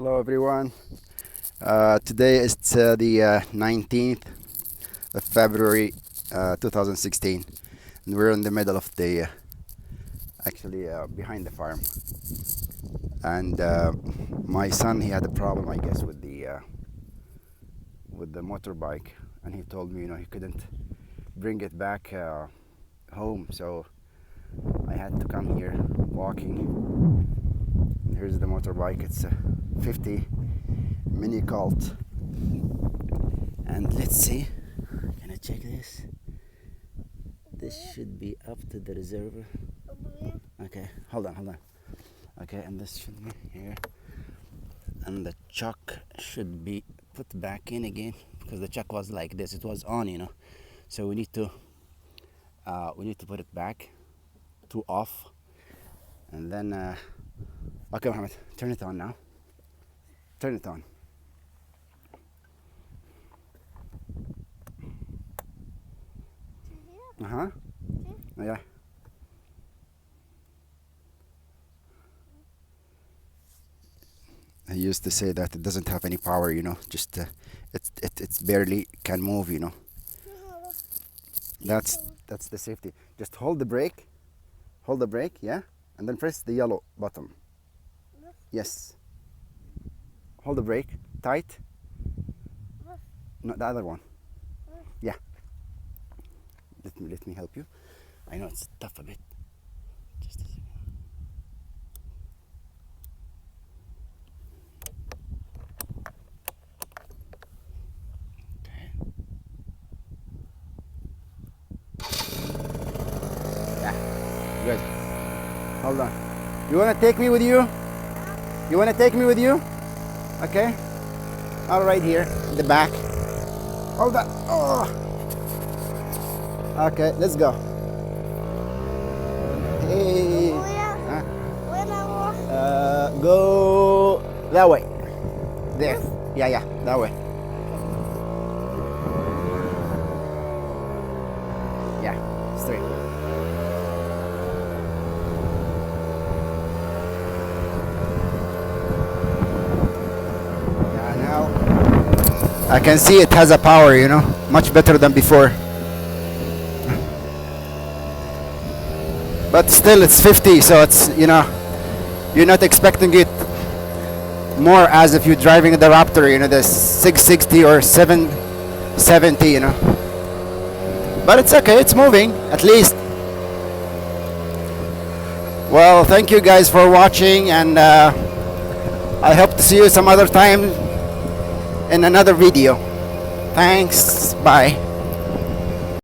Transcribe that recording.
Hello everyone. Today is the 19th of February 2016, and we're in the middle of the actually behind the farm. And my son, he had a problem, I guess, with the motorbike, and he told me, he couldn't bring it back home, so I had to come here walking. Here's the motorbike. It's a 50 mini cult, and let's see, can I check this? This should be up to the reservoir. Okay, hold on. Okay, and this should be here, and the chuck should be put back in again, because the chuck was like this, it was on, so we need to put it back to off, and then okay, Mohammed, turn it on now. Turn it on. Yeah. I used to say that it doesn't have any power, just it's barely can move, That's the safety. Just hold the brake, yeah, and then press the yellow button. Yes. Hold the brake tight. No, the other one. Yeah. Let me help you. I know it's tough a bit. Just a second. Okay. Yeah. Good. Hold on. You wanna take me with you? You wanna take me with you? Okay. All right, here in the back. Hold on. Oh. Okay, let's go. Hey. Go that way. There. Yeah, that way. Yeah, straight. Yeah, now I can see it has a power, much better than before. But still it's 50, so it's, you're not expecting it more as if you're driving the Raptor, the 660 or 770, But it's okay, it's moving, at least. Well, thank you guys for watching, and I hope to see you some other time in another video. Thanks, bye.